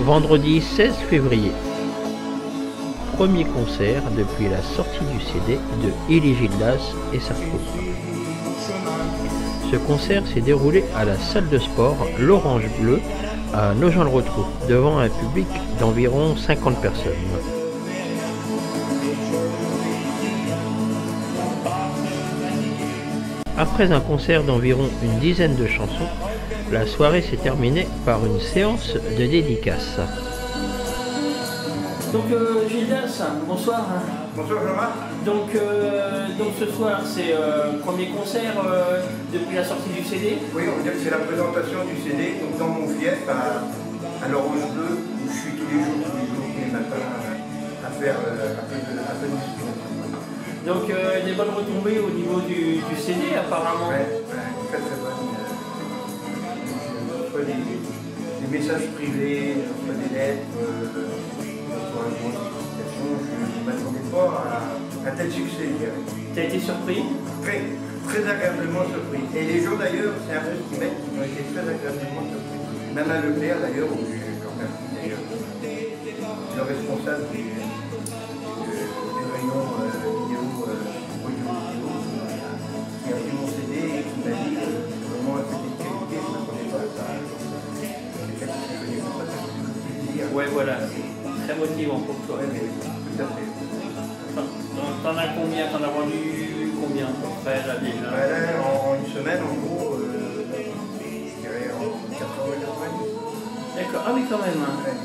Vendredi 16 février. Premier concert depuis la sortie du CD de Elie Gildas et sa troupe. Ce concert s'est déroulé à la salle de sport L'Orange Bleu à Nogent-le-Rotrou, devant un public d'environ 50 personnes. Après un concert d'environ une dizaine de chansons, la soirée s'est terminée par une séance de dédicaces. Donc Gildas, bonsoir. Bonsoir Jean-Marc. Donc ce soir c'est premier concert depuis la sortie du CD. Oui, on va dire que c'est la présentation du CD donc dans mon fief à l'Orange Bleu où je suis tous les matins à faire un peu de musique. Donc des bonnes retombées au niveau du CD apparemment. Ouais, très très bonne. Je reçois des messages privés, je reçois des lettres, pour une grande félicitations. Je ne m'attendais pas à un tel succès, je dirais. T'as été surpris? Très agréablement surpris. Et les gens d'ailleurs, c'est un peu ce qu'ils mettent, ils ont été très agréablement surpris. Même à Leclerc d'ailleurs, où je remercie d'ailleurs le responsable du rayon vidéo, audio, qui a vu mon CD et qui m'a dit vraiment un CD de qualité, je ne m'attendais pas à ça. C'est quelqu'un qui connaît pas ça, c'est plaisir. Ouais, voilà, très motivant pour toi. Ouais, mais tout à fait. T'en as combien? T'en as vendu combien à peu près là déjà? Bah là, en une semaine, en gros, je dirais en 80 90. D'accord, ah oui quand même. Hein. Ouais.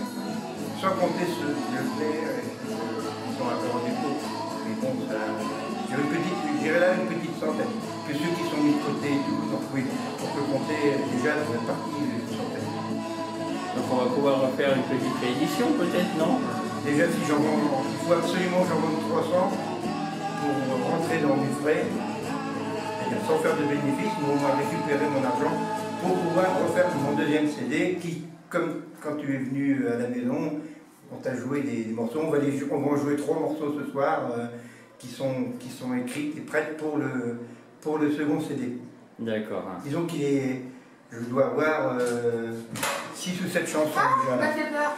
Sans compter ceux qui le font, qui sont un peu en dépôt. Mais bon, ça, je dirais là une petite centaine. Que ceux qui sont mis de côté et tout, donc oui, on peut compter déjà dans une partie une centaine. Donc on va pouvoir refaire une petite réédition peut-être, non? Déjà, si j'en vends, il faut absolument que j'en vende 300 pour rentrer dans mes frais, c'est-à-dire sans faire de bénéfices, mais au moins récupérer mon argent pour pouvoir refaire mon deuxième CD qui, comme quand tu es venu à la maison, on t'a joué des morceaux, on va en jouer 3 morceaux ce soir qui sont écrits et prêts pour le second CD. D'accord. Disons je dois avoir 6 ou 7 chansons déjà là.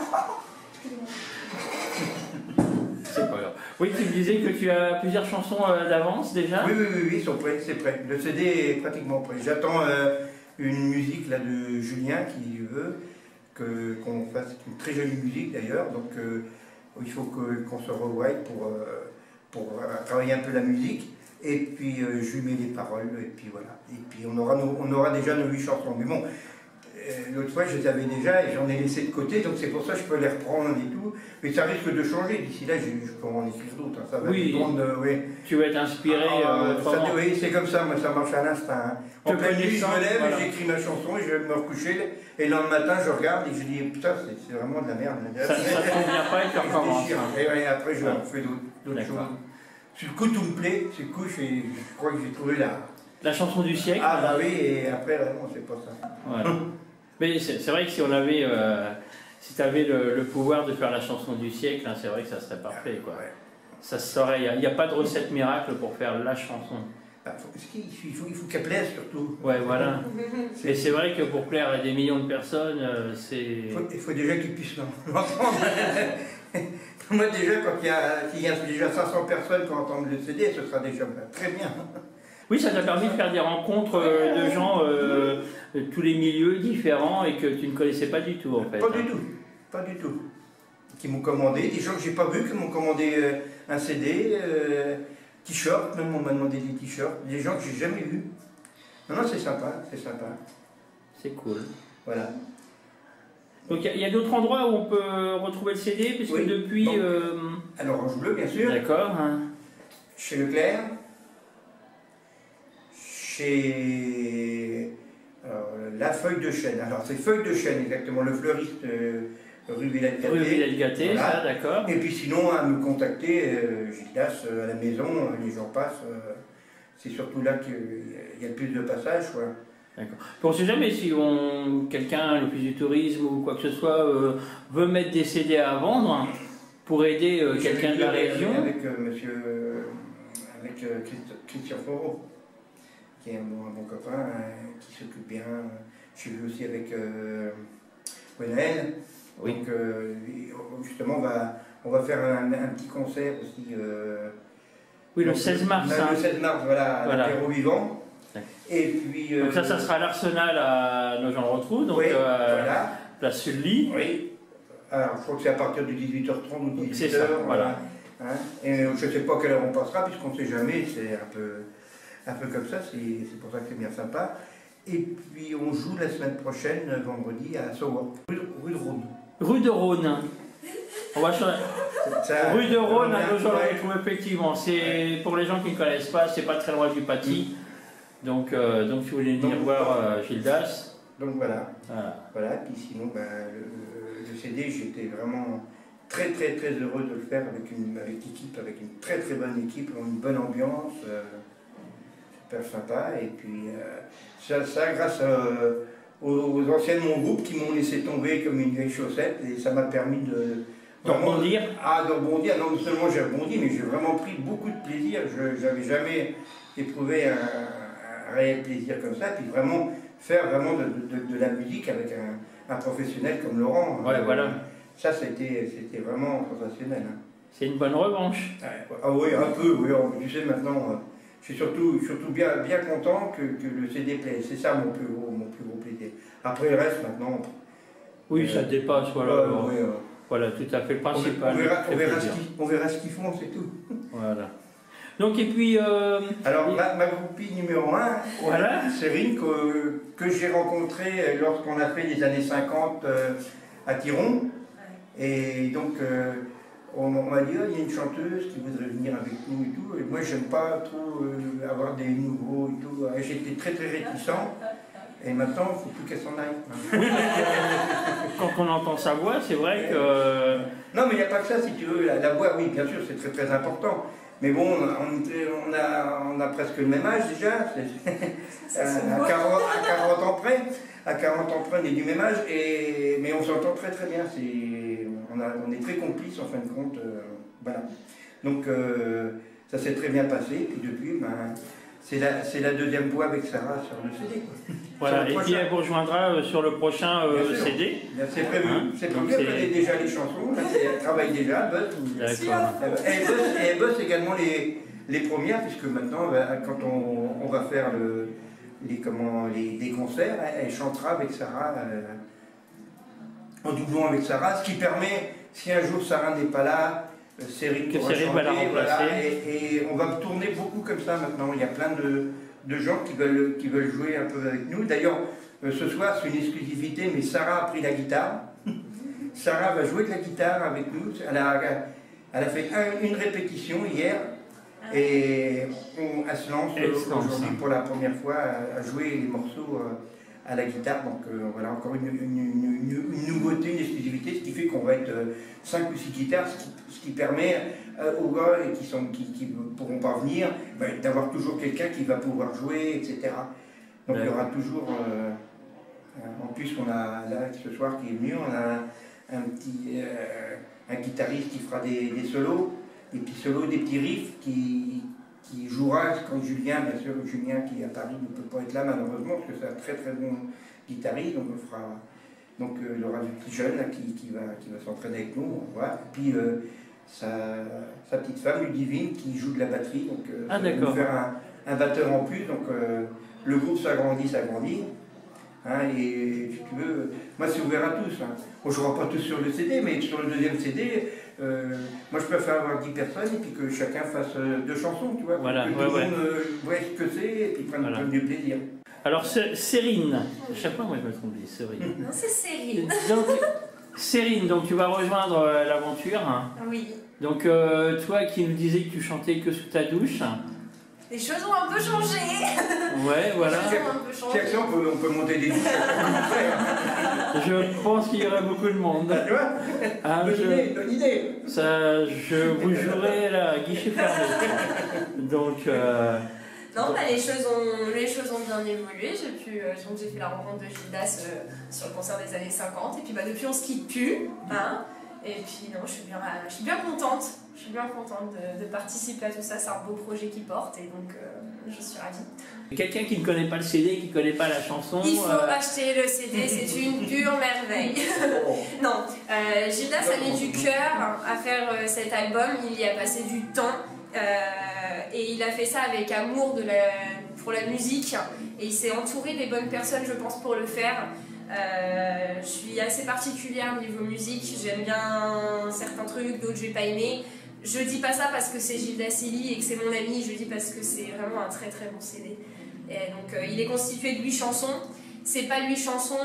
C'est pas grave. Oui, tu me disais que tu as plusieurs chansons d'avance déjà? Oui, ils sont prêts, c'est prêt. Le CD est pratiquement prêt. J'attends une musique là de Julien qui veut qu'on fasse une très jolie musique d'ailleurs. Donc il faut qu'on se revoie pour travailler un peu la musique. Et puis je lui mets les paroles et puis voilà. Et puis on aura déjà nos 8 chansons. Mais bon, l'autre fois je les avais déjà et j'en ai laissé de côté, donc c'est pour ça que je peux les reprendre et tout. Mais ça risque de changer. D'ici là, je peux en écrire d'autres. Hein. Ça va oui, oui. Tu vas être inspiré. Oui, c'est comme ça, moi ça marche à l'instant. Hein. En pleine nuit, je me lève, voilà. J'écris ma chanson et je vais me recoucher. Et le lendemain matin, je regarde et je dis putain, c'est vraiment de la merde. Ça ne convient pas et tu recommences. Et après, je fais d'autres choses. Sur le coup, tout me plaît. Sur le coup, je crois que j'ai trouvé la chanson du siècle. Ah bah oui, et après, vraiment, c'est pas ça. Voilà. Mais c'est vrai que si on avait, si tu avais le pouvoir de faire la chanson du siècle, hein, c'est vrai que ça serait parfait, quoi. Ouais. Ça se saurait. Il n'y a pas de recette miracle pour faire la chanson. Bah, il faut qu'elle plaise surtout. Ouais, voilà. Et c'est vrai que pour plaire à des millions de personnes, c'est... Il faut déjà qu'ils puissent l'entendre. Moi déjà, quand il y a déjà 500 personnes qui entendent le CD, ce sera déjà très bien. Oui, ça t'a permis de faire des rencontres de gens de tous les milieux différents et que tu ne connaissais pas du tout en fait. Pas du tout. Qui m'ont commandé, des gens que j'ai pas vus, qui m'ont commandé un CD, t-shirt, même on m'a demandé des t-shirts, des gens que j'ai jamais vus. Non, c'est sympa, c'est sympa. C'est cool. Voilà. Donc il y a d'autres endroits où on peut retrouver le CD, puisque oui. Depuis... À l'Orange Bleu, bien sûr. D'accord. Hein. Chez Leclerc. Chez La Feuille de Chêne. Alors c'est Feuille de Chêne exactement, le fleuriste rue Villette-Gâté. Rue Villette-Gâté, voilà. Ça, d'accord. Et puis sinon à me contacter, Gildas à la maison, les gens passent. C'est surtout là qu'il y a le plus de passages. D'accord. On ne sait jamais si quelqu'un, l'Office du tourisme ou quoi que ce soit, veut mettre des CD à vendre pour aider quelqu'un de la région. Avec Christian Foreau, qui est un bon copain, qui s'occupe bien. Je suis vu aussi avec Gwenaël, Oui. Donc justement, on va faire un petit concert aussi. Oui, le 16 mars. Le 16 mars, voilà, à l'apéro vivant. Et puis, donc ça sera à l'Arsenal à Nogent-le-Rotrou, donc oui, voilà. Place Sully. Oui. Alors, je crois que c'est à partir de 18h30 ou 18h. C'est ça, voilà. Hein, et je ne sais pas à quelle heure on passera, puisqu'on ne sait jamais, c'est un peu comme ça, c'est pour ça que c'est bien sympa. Et puis on joue la semaine prochaine, vendredi, à Saumur, rue de Rhône. Rue de Rhône. On va changer. Rue de Rhône à Nogent-le-Rotrou, effectivement. C'est pour les gens qui ne connaissent pas, c'est pas très loin du Paty. Donc si vous voulez venir voir Gildas. Donc voilà. Voilà. Puis sinon, le CD, j'étais vraiment très heureux de le faire avec l'équipe, avec une très bonne équipe, une bonne ambiance, super sympa. Et puis ça grâce aux anciens de mon groupe qui m'ont laissé tomber comme une vieille chaussette, et ça m'a permis de rebondir. De rebondir. Non seulement j'ai rebondi, mais j'ai vraiment pris beaucoup de plaisir. Je n'avais jamais éprouvé un réel plaisir comme ça. Puis vraiment faire vraiment de la musique avec un professionnel comme Laurent. Ouais, voilà. Ça, c'était vraiment sensationnel. Hein. C'est une bonne revanche. Ah oui, un peu, oui. Tu sais, maintenant, je suis surtout bien content que le CD plaise. C'est ça mon plus gros plaisir. Après le reste, maintenant... Oui, ça dépasse, voilà. Voilà, tout à fait le principal. On verra ce qu'ils font, c'est tout. Voilà. Donc, et puis... Alors, ma groupie numéro 1, voilà. Sérine, que j'ai rencontrée lorsqu'on a fait les années 50 à Thiron. Et donc, on m'a dit, il y a une chanteuse qui voudrait venir avec nous et tout. Et moi, j'aime pas trop avoir des nouveaux et tout. J'étais très réticent. Et maintenant, il ne faut plus qu'elle s'en aille. Oui, quand on entend sa voix, c'est vrai que... Non, mais il n'y a pas que ça, si tu veux. La voix, oui, bien sûr, c'est très important. Mais bon, on a presque le même âge déjà. À 40 ans près. À 40 ans près, on est du même âge. Mais on s'entend très bien. On est très complices, en fin de compte. Voilà. Donc, ça s'est très bien passé. Puis depuis, c'est la deuxième voix avec Sarah sur le CD. Voilà, et puis elle vous rejoindra sur le prochain CD. C'est prévu. C'est prévu, elle connaît déjà les chansons, elle travaille déjà, elle bosse. Et elle bosse également les premières, puisque maintenant, quand on va faire des concerts, elle chantera avec Sarah, en doublon avec Sarah, ce qui permet, si un jour Sarah n'est pas là, Cyril pourra chanter, va la remplacer. Voilà, et on va tourner beaucoup comme ça maintenant. Il y a plein de gens qui veulent jouer un peu avec nous. D'ailleurs, ce soir, c'est une exclusivité, mais Sarah a pris la guitare. Sarah va jouer de la guitare avec nous. Elle a fait une répétition hier, et elle se lance aujourd'hui pour la première fois à jouer les morceaux à la guitare. Donc voilà, encore une nouveauté, une exclusivité, ce qui fait qu'on va être 5 ou 6 guitares, ce qui permet aux gars qui ne pourront pas venir d'avoir toujours quelqu'un qui va pouvoir jouer, etc. Donc il y aura toujours, en plus on a là ce soir qui est venu, on a un guitariste qui fera des solos, des petits solos, des petits riffs qui jouera quand Julien, bien sûr, Julien qui est à Paris ne peut pas être là malheureusement, parce que c'est un très bon guitariste, donc on fera, donc il y aura du petit jeune là, qui va s'entraîner avec nous, voilà. Et puis sa petite femme, Ludivine, qui joue de la batterie, donc ça va nous faire un batteur en plus, donc le groupe s'agrandit. Hein, et si tu veux, moi c'est ouvert à tous. Hein. On ne jouera pas tous sur le CD, mais sur le deuxième CD, moi je préfère avoir 10 personnes et puis que chacun fasse 2 chansons, tu vois. Voilà, que tout le monde voit ce que c'est et puis prenne du plaisir. Alors Sérine, chaque fois moi je me trompe, Sérine. Non, c'est Sérine. Donc, Sérine, donc tu vas rejoindre l'aventure. Hein. Oui. Donc toi qui nous disais que tu chantais que sous ta douche. Les choses ont un peu changé. Ouais, voilà. Tiens, on peut monter des douches. Je pense qu'il y aurait beaucoup de monde. Tu vois, bonne idée. Ça, je vous jouerai là, guichet fermé. Donc... Non, les choses ont bien évolué. Donc j'ai fait la rencontre de Gildas sur le concert des années 50. Et puis depuis, on se quitte plus. Hein. Et puis non, je suis bien contente. Je suis bien contente de participer à tout ça. C'est un beau projet qui porte et donc je suis ravie. Quelqu'un qui ne connaît pas le CD, qui ne connaît pas la chanson... Il faut acheter le CD, c'est une pure merveille. Non, Gildas a mis du cœur à faire cet album, il y a passé du temps. Et il a fait ça avec amour pour la musique. Et il s'est entouré des bonnes personnes, je pense, pour le faire. Je suis assez particulière niveau musique, j'aime bien certains trucs, d'autres je vais pas aimer. Je dis pas ça parce que c'est Gildas Illy et que c'est mon ami, je dis parce que c'est vraiment un très très bon CD. Et donc il est constitué de 8 chansons, c'est pas 8 chansons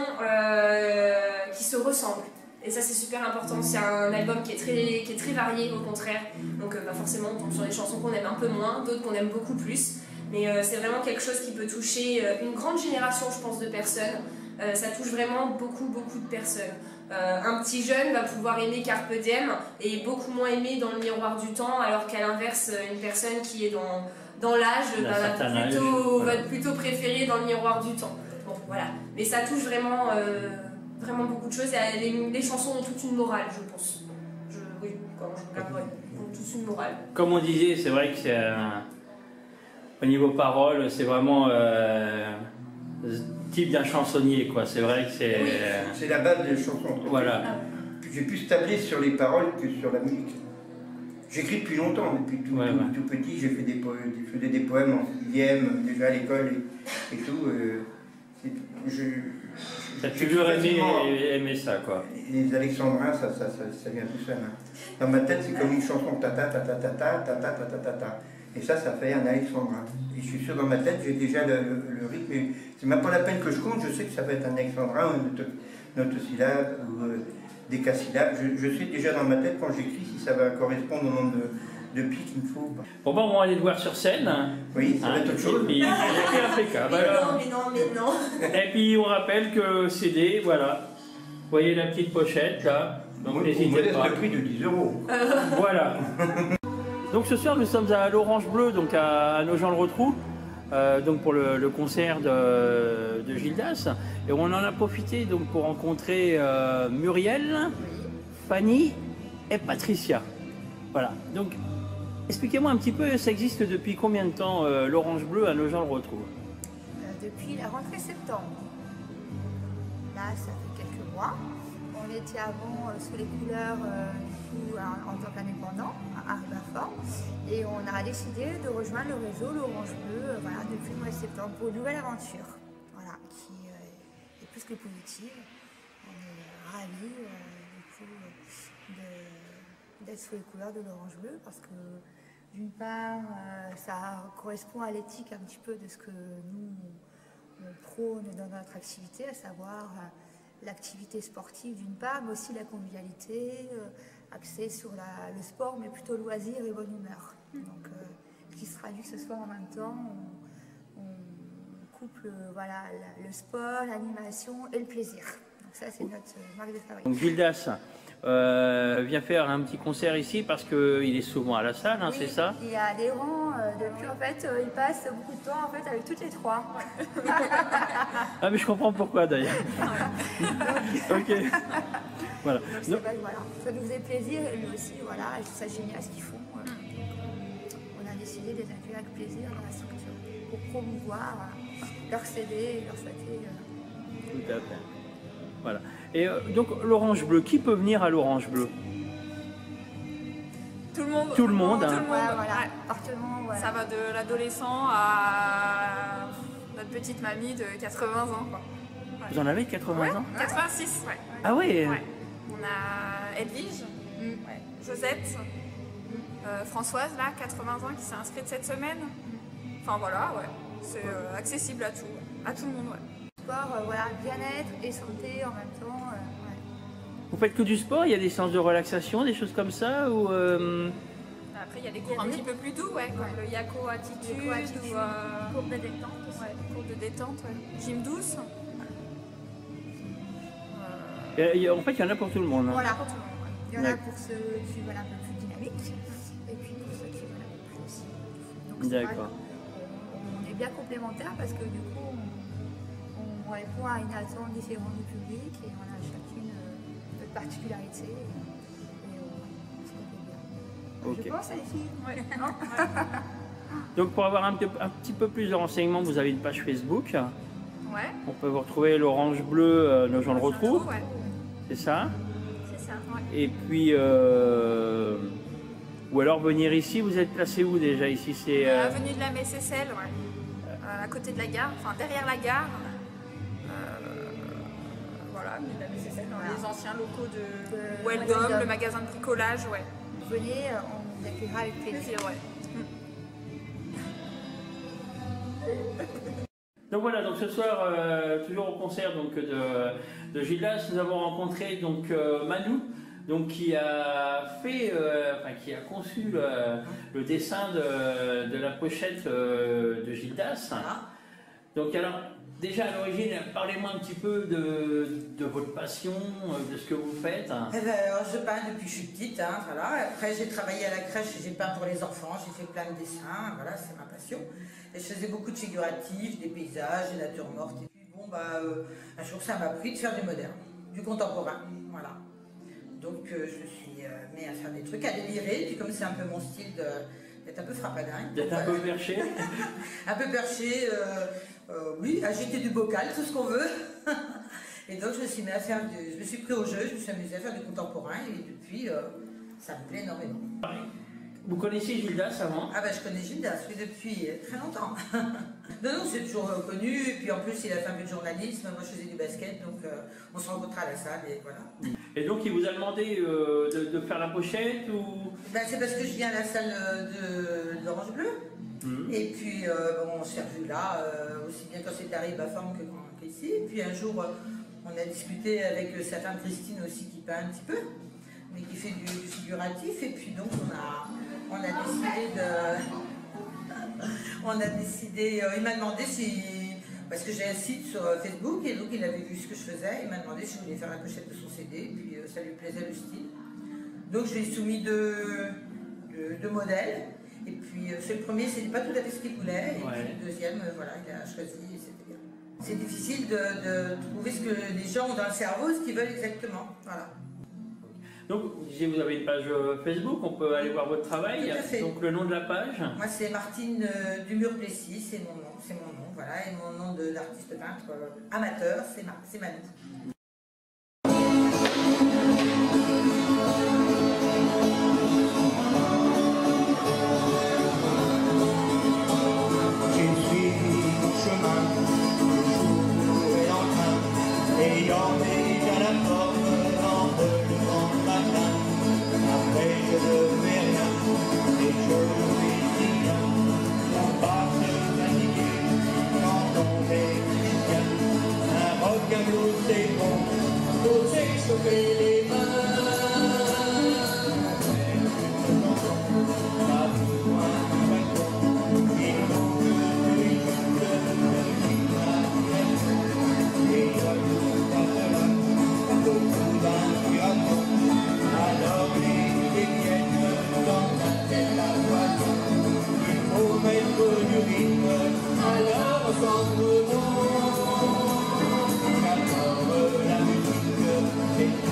qui se ressemblent. Et ça c'est super important, c'est un album qui est très varié au contraire. Donc forcément on tombe sur des chansons qu'on aime un peu moins, d'autres qu'on aime beaucoup plus. Mais c'est vraiment quelque chose qui peut toucher une grande génération je pense de personnes. Ça touche vraiment beaucoup de personnes. Un petit jeune va pouvoir aimer Carpe Diem et beaucoup moins aimer Dans le miroir du temps, alors qu'à l'inverse, une personne qui est dans l'âge va plutôt préférer Dans le miroir du temps. Bon, voilà. Mais ça touche vraiment, vraiment beaucoup de choses et les chansons ont toute une morale, je pense. Oui, quand je regarde, ils ont toute une morale. Comme on disait, c'est vrai que c'est au niveau paroles, c'est vraiment type d'un chansonnier, quoi. C'est vrai que c'est... Oui. C'est la base des chansons. Voilà. J'ai plus tablé sur les paroles que sur la musique. J'écris depuis longtemps, depuis tout petit, je faisais des poèmes en 6e, déjà à l'école et tout. T'as toujours aimé ça, quoi. Les alexandrins, ça vient tout seul. Hein. Dans ma tête, c'est comme une chanson ta-ta-ta-ta-ta-ta-ta-ta-ta-ta-ta. Et ça fait un alexandrin. Et je suis sûr, dans ma tête, j'ai déjà le rythme. C'est même pas la peine que je compte, je sais que ça va être un alexandrin, une autosyllabe ou décasyllabe. Je sais déjà dans ma tête, quand j'écris, si ça va correspondre au nombre de pics qu'il me faut. Bon, on va aller te voir sur scène. Oui, ça va être autre chose. Et puis, impeccable. Mais non. Et puis, on rappelle que CD, voilà. Vous voyez la petite pochette, là. Donc, n'hésitez pas. Le prix de 10 €. Voilà. Donc ce soir nous sommes à l'Orange Bleu, donc à Nogent-le-Rotrou, donc pour le concert de Gildas. Et on en a profité donc pour rencontrer Muriel, Fanny et Patricia. Voilà. Donc expliquez-moi un petit peu, ça existe depuis combien de temps l'Orange Bleu à Nogent-le-Rotrou? Depuis la rentrée septembre. Là, ça fait quelques mois. On était avant sous les couleurs en tant qu'indépendant à Arribafort et on a décidé de rejoindre le réseau l'Orange Bleu voilà, depuis le mois de septembre pour une nouvelle aventure voilà, qui est plus que positive. On est ravis d'être sous les couleurs de l'Orange Bleu parce que d'une part ça correspond à l'éthique un petit peu de ce que nous on prône dans notre activité, à savoir l'activité sportive d'une part, mais aussi la convivialité, axée sur le sport, mais plutôt loisir et bonne humeur. Donc, ce qui se traduit ce soir en même temps, on couple voilà, le sport, l'animation et le plaisir. Donc ça, c'est notre marque de fabrique. Donc Gildas vient faire un petit concert ici parce qu'il est souvent à la salle, hein, oui, c'est ça? Il y a des rangs depuis, en fait, il passe beaucoup de temps en fait, avec toutes les trois. Ah mais je comprends pourquoi d'ailleurs. Ok. Voilà. Donc, voilà. Ça nous faisait plaisir et lui aussi, voilà, et je trouve ça génial ce qu'ils font. On a décidé de les accueillir avec plaisir dans la structure pour promouvoir leur CD et leur souhaiter. Tout à fait. Voilà. Et donc l'Orange Bleu, qui peut venir à l'Orange Bleu? Tout le monde. Tout le monde. Hein. Tout le monde. Voilà. Ouais. Appartement, voilà. Ça va de l'adolescent à notre petite mamie de 80 ans. Quoi. Ouais. Vous en avez 80 ans? 86, ouais. Ah oui. Ouais. On a Edwige, Josette, Françoise, là, 80 ans, qui s'est inscrite cette semaine. Enfin voilà, ouais. C'est accessible à tout le monde, ouais. Sport, voilà, bien-être et santé en même temps. Ouais. Vous faites que du sport? Il y a des séances de relaxation, des choses comme ça ou Après, il y a des cours un petit peu plus doux, ouais, comme le Yako Attitude, ou cours de détente aussi. Ouais, cours de détente, ouais. Gym douce. En fait, il y en a pour tout le monde. Hein. Voilà, pour tout le monde. Ouais. Il y en a pour ceux qui veulent un peu plus dynamique et puis pour ceux qui veulent un peu plus aussi. Donc, d'accord. On est bien complémentaires parce que du coup, on répond à une attente différente du public et on a chacune notre particularité. Ok. Je pense, les filles. Ouais. Donc pour avoir un petit peu plus de renseignements, vous avez une page Facebook. Ouais. On peut vous retrouver l'Orange Bleu, nos gens le retrouvent. Ouais. C'est ça. C'est ça, ouais. Et puis, ou alors venir ici, vous êtes placé où déjà ici? C'est Avenue de la Messesselle, ouais. À côté de la gare, enfin derrière la gare. Voilà, avenue de la Messesselle, dans les anciens locaux de Weldom, Weldom. le magasin de bricolage, ouais. Venez, on vous accueillera avec plaisir. Ouais. Donc voilà, donc ce soir, toujours au concert donc, de Gildas, nous avons rencontré donc, Manu, donc, qui a fait, qui a conçu le dessin de la pochette de Gildas. Donc alors, déjà à l'origine, parlez-moi un petit peu de votre passion, de ce que vous faites. Eh ben, alors, je peins depuis que je suis petite, hein, voilà. Après j'ai travaillé à la crèche et j'ai peint pour les enfants, j'ai fait plein de dessins, voilà, c'est ma passion. Et je faisais beaucoup de figuratifs, des paysages, des natures mortes. Et puis bon, un jour ça m'a pris de faire du moderne, du contemporain, voilà. Donc je me suis mis à faire des trucs, à délirer, puis comme c'est un peu mon style d'être un peu frappadingue. D'être un peu perché. Un peu perché, oui, agiter du bocal, tout ce qu'on veut. Et donc je me suis mis à faire je me suis pris au jeu, je me suis amusée à faire du contemporain et depuis ça me plaît énormément. Vous connaissiez Gildas avant? Ah ben je connais Gildas, oui, depuis très longtemps. Non, c'est toujours connu, et puis en plus il a fait un peu de journalisme, moi je faisais du basket, donc on se rencontrait à la salle et voilà. Et donc il vous a demandé de faire la pochette ou... Ben, c'est parce que je viens à la salle de l'Orange Bleu. Et puis on s'est revus là, aussi bien quand c'était à Ribaforme qu'ici. Et puis un jour on a discuté avec sa femme Christine aussi qui peint un petit peu, mais qui fait du figuratif. Et puis donc il m'a demandé si, parce que j'ai un site sur Facebook et donc il avait vu ce que je faisais, il m'a demandé si je voulais faire la pochette de son CD, et puis ça lui plaisait le style. Donc je lui ai soumis deux modèles. Et puis c'est le premier, c'était pas tout à fait ce qu'il voulait, et puis le deuxième, voilà, il a choisi et c'était bien. C'est difficile de trouver ce que les gens ont dans le cerveau, ce qu'ils veulent exactement, voilà. Donc vous disiez vous avez une page Facebook, on peut aller voir votre travail. Tout à fait. Donc le nom de la page? Moi c'est Martine Dumur-Plessis, c'est mon nom, voilà, et mon nom d'artiste peintre amateur, c'est Manu. La musique, c'est tout,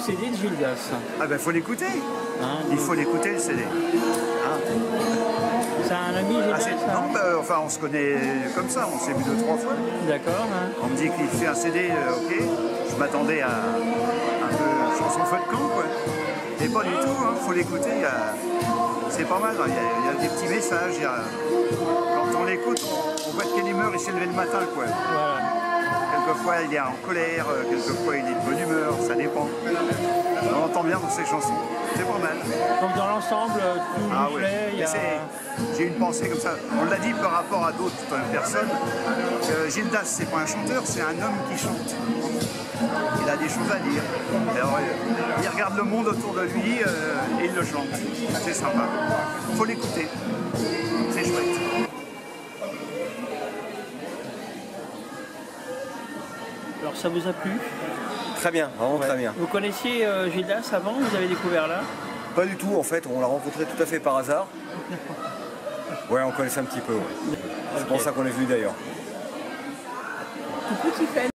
CD de Gildas. Ah ben faut l'écouter. Hein, Il faut l'écouter le CD. Hein. C'est un ami Gildas Non, enfin on se connaît comme ça, on s'est vu 2-3 fois. D'accord. Hein. On me dit qu'il fait un CD, ok. Je m'attendais à un peu chanson feu de camp, quoi. Et pas du tout, hein, faut l'écouter. C'est pas mal, il y a des petits messages. Quand on l'écoute, on voit de quelle humeur il s'est levé le matin, quoi. Voilà. Quelquefois il est en colère, quelquefois il est de bonne humeur, ça dépend. On entend bien dans ses chansons, c'est pas mal. Donc dans l'ensemble, tout vous plaît, il y a... J'ai une pensée comme ça. On l'a dit par rapport à d'autres personnes. Gildas, c'est pas un chanteur, c'est un homme qui chante. Il a des choses à dire. Alors, il regarde le monde autour de lui et il le chante. C'est sympa. Il faut l'écouter. C'est chouette. Alors ça vous a plu? Très bien, vraiment très bien. Vous connaissiez Gildas avant? Vous avez découvert là? Pas du tout en fait, on l'a rencontré tout à fait par hasard. Ouais, on connaissait un petit peu. Ouais. C'est pour ça qu'on est venu d'ailleurs. Tout petit fait.